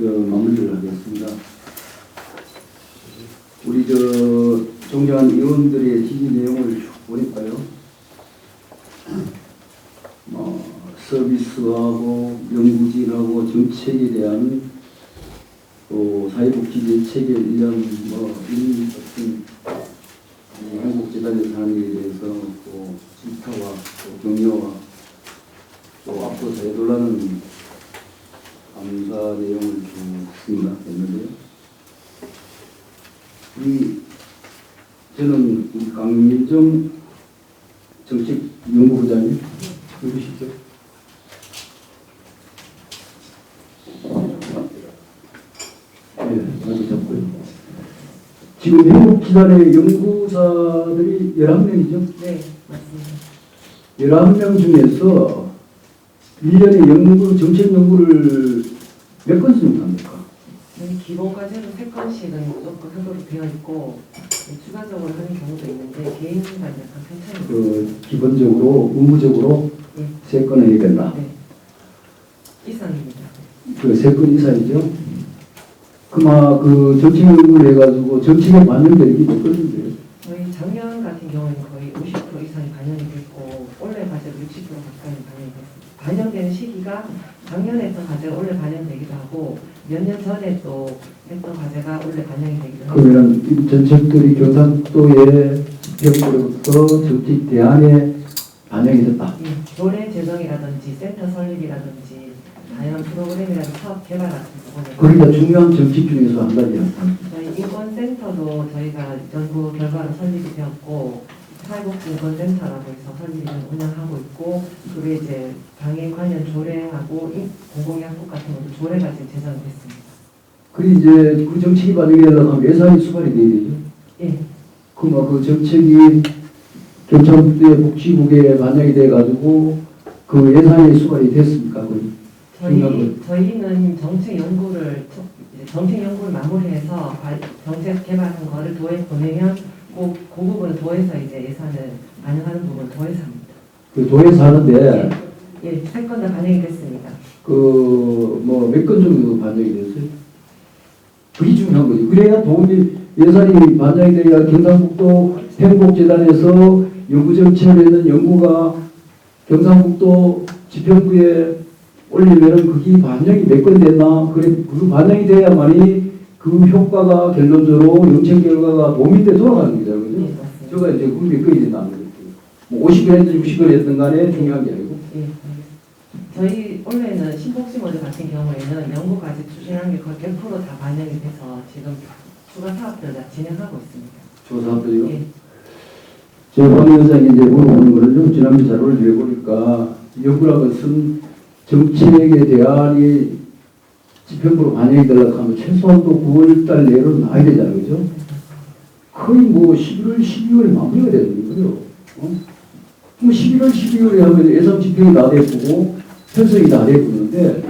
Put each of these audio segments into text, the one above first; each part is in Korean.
마무리를 하겠습니다. 우리 존경한 의원들의 지지 내용을 쭉 보니까요. 서비스하고 연구진하고 정책에 대한 또 사회복지 대책에 의한 이런 어떤 행복재단에서 하는 일에 대해서 또 질타와 또 격려와 또 앞으로 되돌라는 감사 내용을 줬습니다. 했는데요. 저는 우리 강민정 정책연구부장님 누구시죠? 네, 아주 적고요. 지금 행복재단의 연구사들이 11명이죠? 네, 맞습니다. 11명 중에서 1년에 정책 연구를 몇 건 수행합니까? 저희 기본 과제로 3건씩은 무조건 하도록 되어 있고 추가적으로 하는 경우도 있는데 개인 과제는 편차입니다. 기본적으로 의무적으로 네. 3건을 해야 된다. 네. 이상입니다. 3건 이상이죠? 그 정책 연구를 해가지고 정책에 반영되는 게 몇 건인데요? 저희 작년 같은 경우는 거의 50% 이상이 반영이 됐고 올해 과제도 60% 가까이 반영이 됐습니다. 반영되는 시기가 작년에 했던 과제가 올해 반영되기도 하고 몇 년 전에 또 했던 과제가 올해 반영이 되기도 하고. 그러면 이 전책들이 경상북도의 집행부로부터 정책 대안에 반영이 됐다. 조례 제정이라든지 센터 설립이라든지 다양한 프로그램이라든지 사업 개발 같은 부분에 그러니까 중요한 정책 중에서 한 가지야. 저희 인권센터도 저희가 연구 결과로 설립이 되었고 사회복지 인권센터라고 해서 설립을 운영하고 있고 그리고 이제 방해 관련 조례하고 공공약국 같은 것도 조례가 지금 제정이 됐습니다. 그리고 이제 그 정책이 반영이 되려면 하면 예산이 수반이 돼야 되죠. 예. 그 정책이 경상북도의 복지국에 반영이 돼가지고 그 예산이 수반이 됐습니까? 저희는 정책 연구를 마무리해서 정책 개발한 거를 도에 보내면 그 부분을 도에서 이제 예산을 반영하는 부분을 도에서 합니다. 그 도에서 하는데 예, 3건 다 반영이 됐습니다. 몇 건 정도 반영이 됐어요? 그게 중요한 거죠. 그래야 도움이 예산이 반영이 돼야 경상북도 행복재단에서 연구정책에는 연구가 경상북도 집행부에 올리면은 그게 반영이 몇 건 됐나? 그 반영이 돼야만이 그 효과가 결론적으로 정책 결과가 도민대 돌아가는 거죠. 그죠? 예, 제가 이제 그게 몇 건이 된다는 거죠. 50건 했든 60건 했든 간에 중요한 게 아니고. 예, 저희 올해는 신복지 모델 같은 경우에는 연구까지 추진한 게 거의 100%다 반영이 돼서 지금 추가 사업들을 다 진행하고 있습니다. 조사업들이요? 예. 제 본위원장이 이제 물어보는 거를 좀 지난주 자료를 내보니까 연구라는 것은 정책에 대한이 집행부로 반영이 되려고 하면 최소한 또 9월달 내로 나야 되잖아요. 그죠? 거의 11월, 12월에 마무리가 되는 거죠. 11월, 12월에 하면 예산 집행이 다 되고 편성이 다 되고 있는데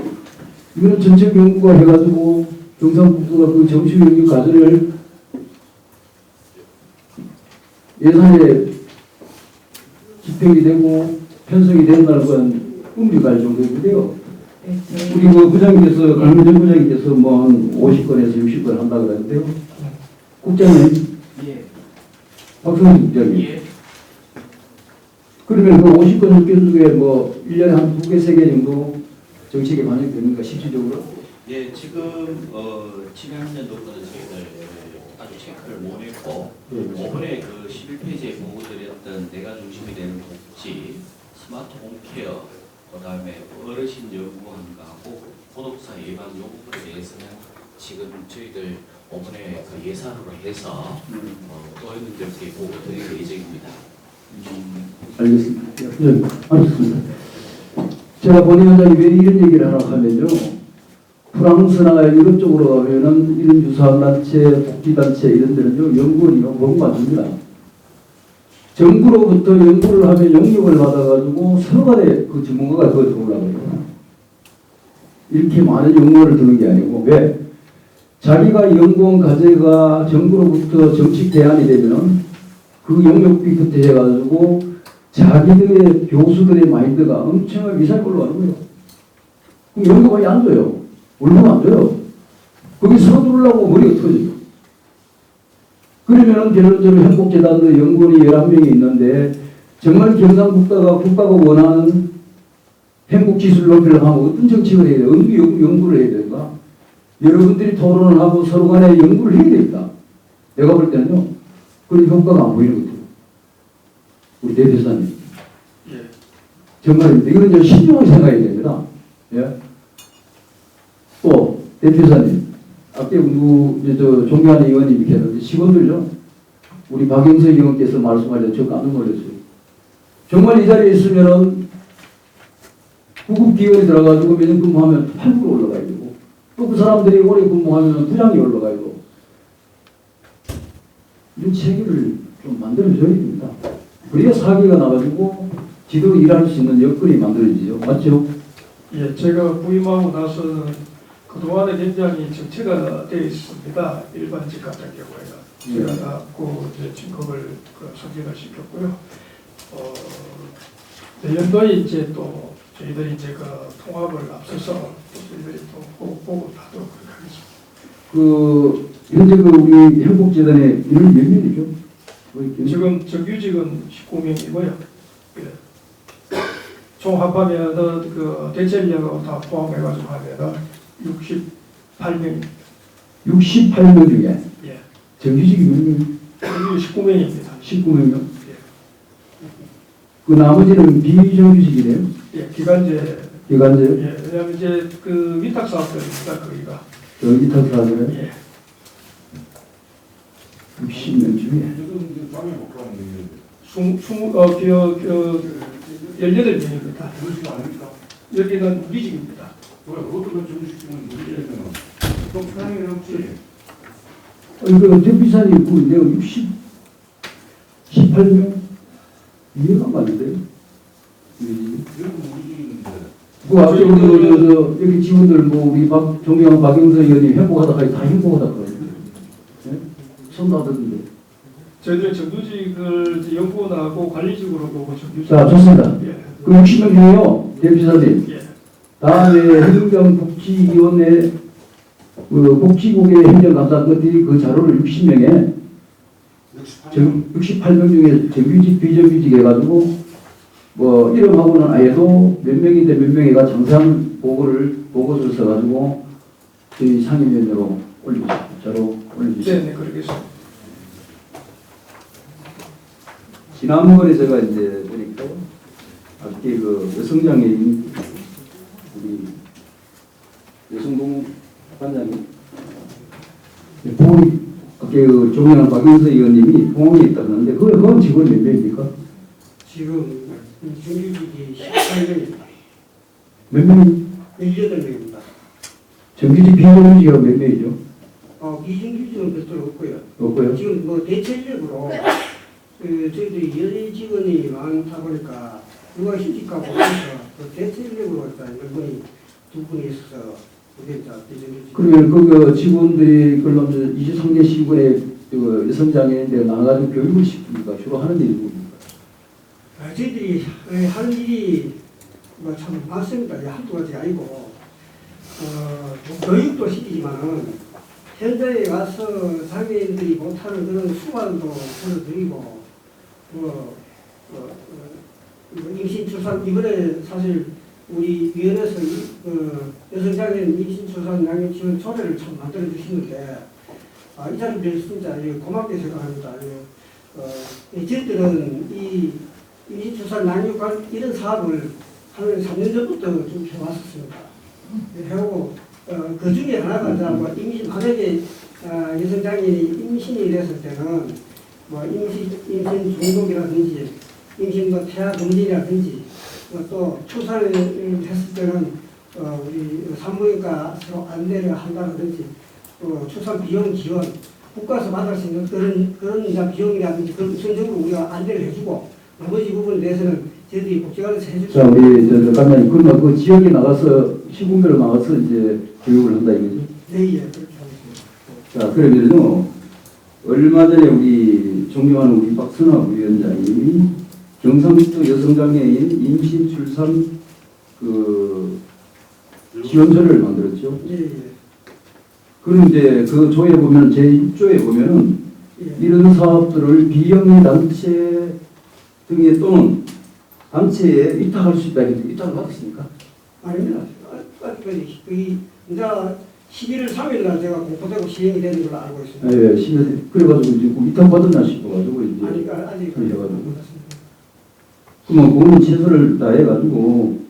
이거는 전체 연구가 해가지고 경상북도가 그 정치 연구 과제를 예산에 집행이 되고 편성이 된다는 건 의미가 정도인데요. 네, 우리 부장님께서 강민정 부장님께서 한 50건에서 60건 한다 그랬는데요. 국장님, 예. 박성준 국장님. 예. 그러면 그 50건 60개 중에 1년에 한 2개, 3개 정도 정책에 반영됩니까? 실질적으로? 예, 지금 지난년도부터 저희들 아주 체크를 못 했고 이번에 그 11페이지에 보고드렸던 내가 중심이 되는 복지, 스마트 홈케어, 그다음에 어르신 연구원가하고 고독사 예방 요구에 대해서는 지금 저희들 이번에 그 예산으로 해서 의원님들께 보고드릴 예정입니다. 알겠습니다. 네, 알겠습니다. 제가 본위원장이 왜 이런 얘기를 하라고 하면요. 프랑스나 유럽 쪽으로 가면은 이런 유사단체, 복지단체 이런 데는요, 연구원이 너무 많습니다. 정부로부터 연구를 하면 용역을 받아가지고 서로 간에 그 전문가가 그걸 들어오려고 해요. 이렇게 많은 연구원을 두는 게 아니고, 왜? 자기가 연구원 과제가 정부로부터 정책 대안이 되면은 그 용역비부터 해가지고 자기들의 교수들의 마인드가 엄청나게 미사일로 가는 거예요. 그럼 연구원이 안 줘요. 얼마나 안 줘요. 거기 서두르려고 머리가 터져요. 그러면은 결론적으로 행복재단도 연구원이 11명이 있는데 정말 경상국가가 원하는 행복지수를 높이려고 하면 어떤 정책을 해야 돼요? 연구를 해야 된다. 여러분들이 토론을 하고 서로 간에 연구를 해야 됩니다. 내가 볼 때는요. 그런 효과가 안 보이는 것 같아요. 우리 대표사님. 예. 정말입니다. 이건 이제 신중하게 생각해야 됩니다. 예. 또 대표사님, 아까 저 존경하는 의원님이 계셨는데 직원들요. 우리 박영석 의원께서 말씀하셔서 저 깜짝 놀랐어요. 정말 이 자리에 있으면은 구급 기원이 들어가지고 몇 년 근무하면 8% 올라가야 되고 또 그 사람들이 오래 근무하면 부장이 올라가야 되고 이런 체계를 좀 만들어줘야 됩니다. 그래야 사기가 나가지고 지도로 일할 수 있는 여건이 만들어지죠. 맞죠? 예, 제가 부임하고 나서는 그동안에 굉장히 정체가 되어 있습니다. 일반 직 같은 경우에는. 제가 나고 이제 진급을 승진을 시켰고요. 내년도에 이제 또 저희들이 이제 그 통합을 앞서서 또 저희들이 또 보고 하도록 하겠습니다. 현재 우리 행복재단의 인원 몇 명이죠? 지금 정규직은 19명이고요. 예. 총 합하면은 그 대체 인력하고 다 포함해가지고 하면은 68명입니다. 68명 중에 예. 정규직이 몇 명? 정규직 19명입니다. 19명이요? 예. 그 나머지는 비정규직이네요? 예, 기간제. 기간제? 예, 왜냐하면 이제 그 위탁 사업들입니다, 거기가. 위탁 사업을? 예. 60명 중에 18명입니다. 여기는 무기직입니다. 이거 대비산이 있고 내가 18명? 이해가 안 가는데요? 그 앞에 여기 직원들 뭐 우리 존경하는 박영선 의원님 행복하다 다 행복하다 그러는데 손 놔뒀는데. 저희들 정규직을 이제 연구원하고 관리직으로 보고 정규직. 자, 좋습니다. 예. 그 60명 중에요, 대표사님. 예. 다음에 행정복지위원회 복지국의 행정감사들이 그 자료를 60명에 68명 중에 정규직, 비정규직 해가지고 뭐 이름하고는 아예도 몇 명인데 몇 명이가 정상 보고서를 써가지고 저희 상임위원회로 올려주세요. 자료 올려주세요. 네, 그러겠습니다. 지난번에 제가 이제 보니까 앞뒤 그 여성장애인 우리 여성동 관장님 부모님 아까 그 존경하는 박영서 의원님이 공항에 있다 그러는데 그건 직원이 몇 명입니까? 지금 정규직이 18명입니다. 몇 명이? 18명입니다. 정규직 비정규직이가 몇 명이죠? 비정규직은 별도로 없고요. 없고요. 지금 뭐 대체 인력으로 저희들이 여대 직원이 많다 보니까 누가 휴직하고 그래서 대체 인력으로 일단 연분이 두 분이 있어서 그게 다 비정규직. 그러면 그 직원들이 그럼 23개 시군의 그 여성장애인들 나가지고 교육을 시킵니까? 주로 하는 일이 뭡니까? 저희들이 하는 일이 뭐 참 많습니다. 한두 가지 아니고 교육도 시키지만은 현장에 가서 장애인들이 못하는 그런 수반도 보여드리고 임신 출산 이번에 사실 우리 위원회에서 여성장애인 임신 출산 양육 지원 조례를 참 만들어 주시는데 이 자리를 빌어서 진짜 고맙게 생각합니다. 저희들은 이 임신 출산 양육 이런 사업을 한 3년 전부터 좀 해왔었습니다. 해오고 그 중에 하나가 이제 뭐 임신 만약에 여성장애인이 임신이 됐을 때는 뭐 임신 중독이라든지 임신 뭐 태아 금지라든지 또 출산을 했을 때는 우리 산부인과로 안내를 한다든지 또 출산 비용 지원 국가에서 받을 수 있는 그런 이제 비용이라든지 그런 우선적으로 우리가 안내를 해주고 나머지 부분에 대해서는 저희들이 복지관에서 해줄 수 자, 우리 관장님 그러면 그 지역에 나가서 시군별로 나가서 이제 교육을 한다 이거죠? 네, 예, 그렇게 하겠습니다. 자, 그러면요 얼마 전에 우리 존경하는 우리 박선화 위원장님이 경상북도 여성장애인 임신 출산 지원서를 만들었죠. 예, 예. 그럼 이제 그 조에 보면 제1조에 보면은 예. 이런 사업들을 비영리 단체 등에 또는 단체에 위탁할 수 있다. 위탁을 받았습니까? 아닙니다. 이 이제 11월 3일 날 제가 공포되고 시행이 되는 걸로 알고 있습니다. 예, 그래가지고 이제 위탁 받았나 싶어가지고 이제 아직 그래가지고. 못했습니다. 그러면 그거는 최선을 다해가지고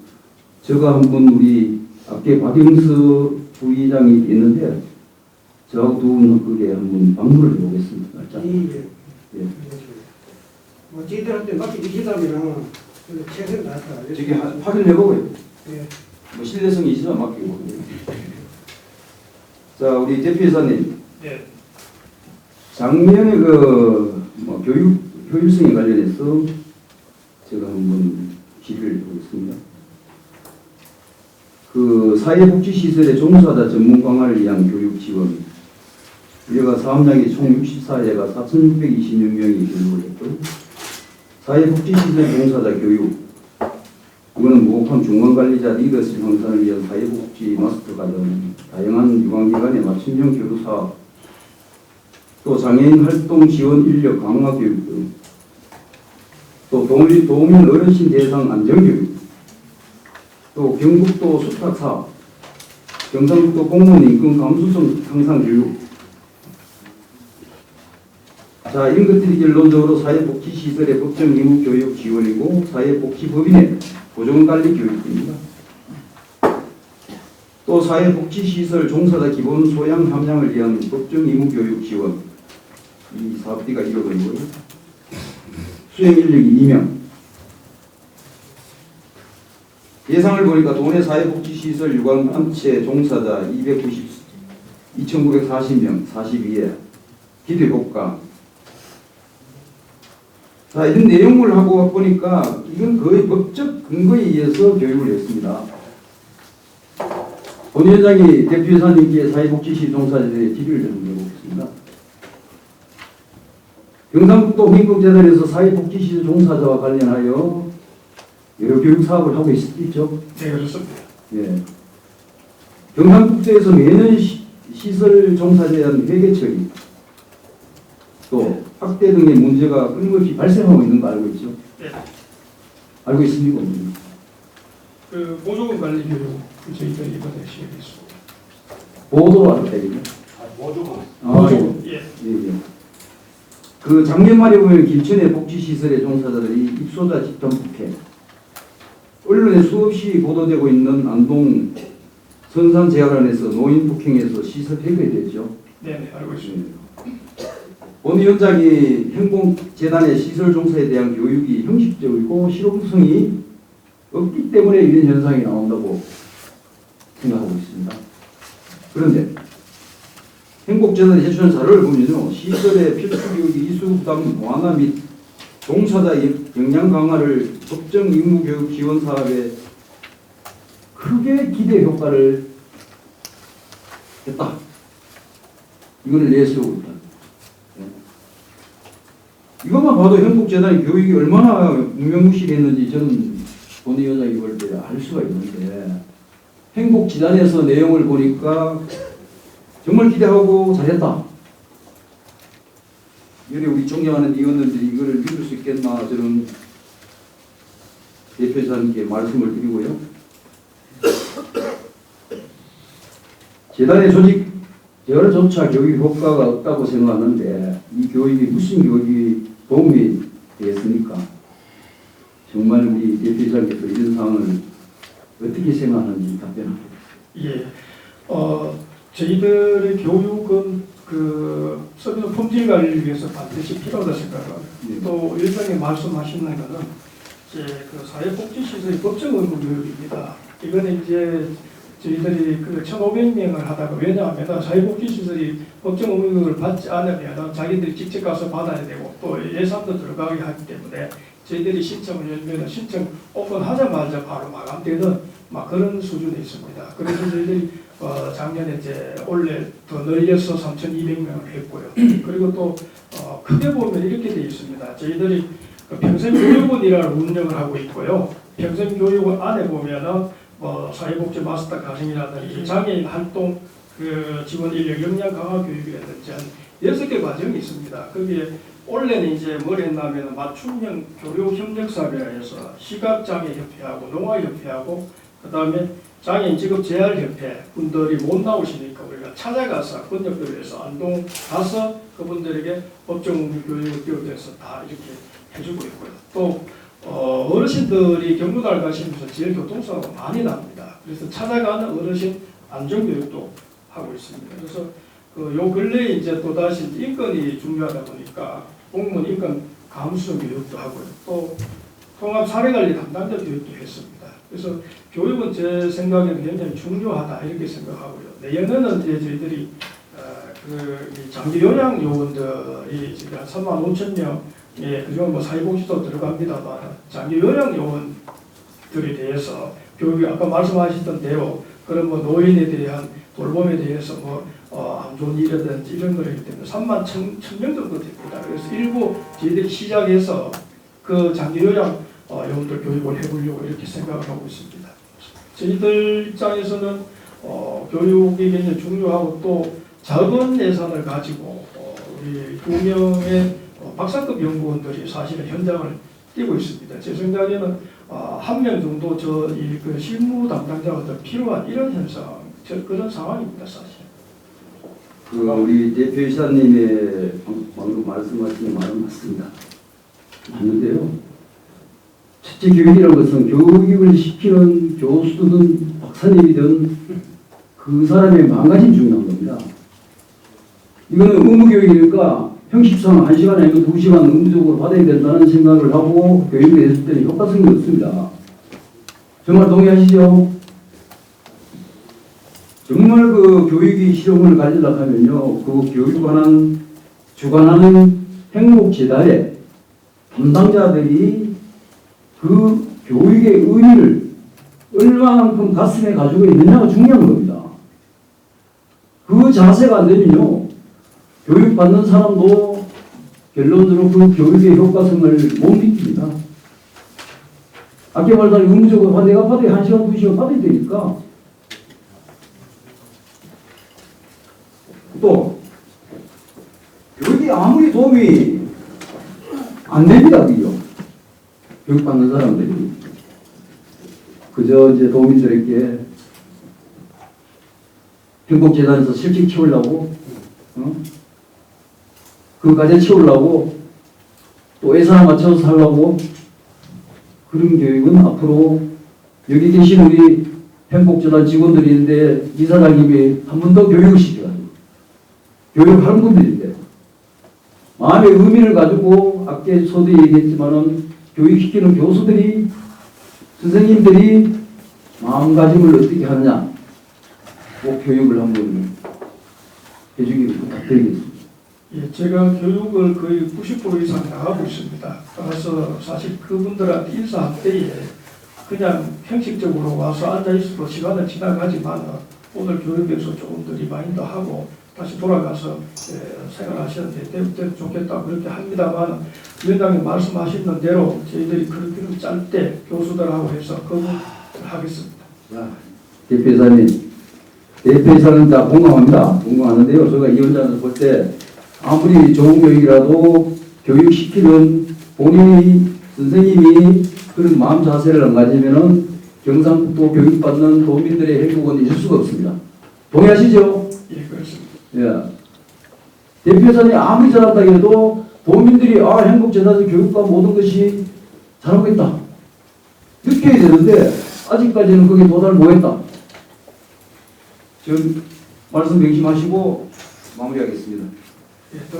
제가 한번 우리 앞에 박영수 부의장이 있는데 저하고 두 분은 그게 한번 방문을 해보겠습니다. 자, 예. 예. 뭐 저희들한테 맡기시다면 최선을 다해서 저기 확인해보고요. 예. 뭐 신뢰성이 있으면 맡기고. 자, 우리 대표이사님. 네. 작년에 뭐 교육 효율성에 관련해서 제가 한번 질의를 해보겠습니다. 그 사회복지시설의 종사자 전문 강화를 위한 교육 지원. 우리가 사업량이 총 64회가 4,620여 명이 교육을 했고, 사회복지시설 종사자 교육. 이거는 무혹한 중간관리자 리더십 향상을 위한 사회복지 마스터 과정, 다양한 유관기관의 맞춤형 교류 사업, 또 장애인 활동 지원 인력 강화 교육 등, 또 도민 어르신 대상 안전교육, 또 경북도 수탁 사업, 경상북도 공무원 인권 감수성 향상 교육. 자, 이런 것들이 결론적으로 사회복지시설의 법정 의무 교육 지원이고 사회복지법인의 고정관리 교육입니다. 또 사회복지시설 종사자 기본 소양 함량을 위한 법정 의무 교육 지원. 이 사업비가 1억 원이고요. 수행 인력이 2명. 예상을 보니까 도내 사회복지시설 유관단체 종사자 2,940명, 42회. 기대 효과. 자, 이런 내용을 하고 보니까 이건 거의 법적 근거에 의해서 교육을 했습니다. 본 위원장이 대표이사님께 사회복지시 종사자들의 질의를 좀 해보겠습니다. 경상북도 민국재단에서 사회복지시 종사자와 관련하여 여러 교육 사업을 하고 있죠. 네, 그렇습니다. 예. 경상북도에서 매년 시설 종사자에 대한 회계 처리, 또 학대 등의 문제가 끊임없이 발생하고 있는 거 알고 있죠? 네. 알고 있습니까? 그 보조금 관리 교육 저희들이 이번에 시행했습니다. 보도로 할 때군요. 보조금. 보조금. 예. 예. 그 작년 말에 보면 김천의 복지시설의 종사자들이 입소자 집단 폭행, 언론에 수없이 보도되고 있는 안동 선산제약원에서 노인 폭행에서 시설 폐쇄됐죠. 네, 알고 있습니다. 본 위원장이 행복재단의 시설 종사에 대한 교육이 형식적이고 실용성이 없기 때문에 이런 현상이 나온다고 생각하고 있습니다. 그런데 행복재단이 제출한 자료를 보면요, 시설의 필수 교육이 이수 부담 완화 및 종사자 역량 강화를 법정 의무 교육 지원 사업에 크게 기대 효과를 했다. 이거를 내세우고 있다. 이것만 봐도 행복재단의 교육이 얼마나 무명무실했는지 저는 본 위원장이 볼 때 알 수가 있는데, 행복재단에서 내용을 보니까 정말 기대하고 잘했다. 여기 우리 존경하는 의원님들이 이거를 믿을 수 있겠나 저는 대표이사님께 말씀을 드리고요. 재단의 조직 열조차 교육 효과가 없다고 생각하는데 이 교육이 무슨 교육이 도움이 되겠습니까? 정말 우리 대표이사님께서 이런 상황을 어떻게 생각하는지 답변하겠습니다. 예. 저희들의 교육은 서비스 품질 관리를 위해서 반드시 필요하다 생각합니다. 네. 또 위원장님 말씀하시는 거는 이제 그 사회복지시설의 법정 의무 교육입니다. 이거는 이제 저희들이 1,500명을 하다가, 왜냐하면 사회복지시설이 법정 의무 교육을 받지 않으면 자기들이 직접 가서 받아야 되고 또 예산도 들어가게 하기 때문에 저희들이 신청을 열면 신청 오픈하자마자 바로 마감되는 그런 수준에 있습니다. 그래서 저희들이 작년에 이제 올해 더 늘려서 3,200명을 했고요. 그리고 또 크게 보면 이렇게 되어 있습니다. 저희들이 평생교육원이라는 운영을 하고 있고요. 평생교육원 안에 보면은 사회복지 마스터 과정이라든지 장애인 활동 그 직원 인력 역량 강화 교육이라든지 한 6개 과정이 있습니다. 거기에 원래는 이제 뭘 했냐면 맞춤형 교육 협력 사업이라 해서 시각장애협회하고 농아협회하고 그다음에 장애인 직업 재활 협회 분들이 못 나오시니까 우리가 찾아가서 권역별에서 안동 가서 그분들에게 법정 교육을 비롯해서 다 이렇게 해주고 있고요. 또 어르신들이 경로달 가시면서 제일 교통사고가 많이 납니다. 그래서 찾아가는 어르신 안전교육도 하고 있습니다. 그래서 요 근래에 이제 또 다시 인권이 중요하다 보니까 공무원 인권 감수성 교육도 하고요. 또 통합 사례관리 담당자 교육도 했습니다. 그래서 교육은 제 생각에는 굉장히 중요하다 이렇게 생각하고요. 내년에는 이제 저희들이 이 장기 요양 요원들이 지금 한 35,000명, 그중에 뭐 사회복지도 들어갑니다만 장기 요양 요원들에 대해서 교육이 아까 말씀하셨던 대로 그런 뭐 노인에 대한 돌봄에 대해서 안 좋은 일이라든지 이런 거기 때문에 31,000명 정도 됩니다. 그래서 일부 저희들이 시작해서 그 장기 요양 요원들 교육을 해보려고 이렇게 생각을 하고 있습니다. 저희들 입장에서는 교육이 굉장히 중요하고 또 작은 예산을 가지고 우리 2명의 박사급 연구원들이 사실은 현장을 뛰고 있습니다. 제 생각에는 1명 정도 그 실무 담당자가 더 필요한 이런 현상, 그런 상황입니다, 사실. 우리 대표이사님의 방금 말씀하신 말은 맞습니다. 맞는데요. 첫째 교육이라는 것은 교육을 시키는 교수든 박사님이든 그 사람의 마음가짐이 중요한 겁니다. 이거는 의무교육이니까 형식상 1시간 아니면 2시간 의무적으로 받아야 된다는 생각을 하고 교육을 했을 때는 효과성이 없습니다. 정말 동의하시죠? 정말 그 교육이 실용을 가지려고 하면요, 그 교육을 주관하는 행복재단의 담당자들이 그 교육의 의미를 얼마만큼 가슴에 가지고 있느냐가 중요한 겁니다. 그 자세가 안 되면요, 교육받는 사람도 결론적으로 그 교육의 효과성을 못 느낍니다. 아까 말한 의무적으로 내가 받아야 1시간, 2시간 받아야 되니까. 또 교육이 아무리 도움이 안 됩니다. 그죠? 교육받는 사람들이 그저 이제 도민들에게 행복재단에서 실직 채우려고 그 과제 채우려고 또 예산을 맞춰서 살려고 그런 교육은 앞으로 여기 계신 우리 행복재단 직원들이 있는데 이사장님이 한 번 더 교육을 시켜가지고 교육하는 분들인데 마음의 의미를 가지고 아까서도 얘기했지만은 교육시키는 교수들이 선생님들이 마음가짐을 어떻게 하느냐 꼭 교육을 한번 해주기를 부탁드리겠습니다. 예, 제가 교육을 거의 90% 이상 나가고 있습니다. 그래서 사실 그분들한테 인사할 때에 그냥 형식적으로 와서 앉아있어도 시간을 지나가지만 오늘 교육에서 조금 더 리마인드하고 다시 돌아가서 생활하시는데 때부터 좋겠다 그렇게 합니다만 위원장님 말씀하시는 대로 저희들이 그렇게 짤 때 교수들하고 해서 그걸 하겠습니다. 대표이사는 다 공감합니다. 공감하는데요. 제가 이 원장을 볼 때 아무리 좋은 교육이라도 교육시키는 본인이 선생님이 그런 마음 자세를 안 가지면은 경상북도 교육받는 도민들의 행복은 있을 수가 없습니다. 동의하시죠? 예, 그렇습니다. 예. 대표이사님이 아무리 잘한다 해도 도민들이 행복재단에서 교육과 모든 것이 잘하고 있다. 느껴야 되는데 아직까지는 거기에 도달 못했다. 지금 말씀 명심하시고 마무리하겠습니다. 예,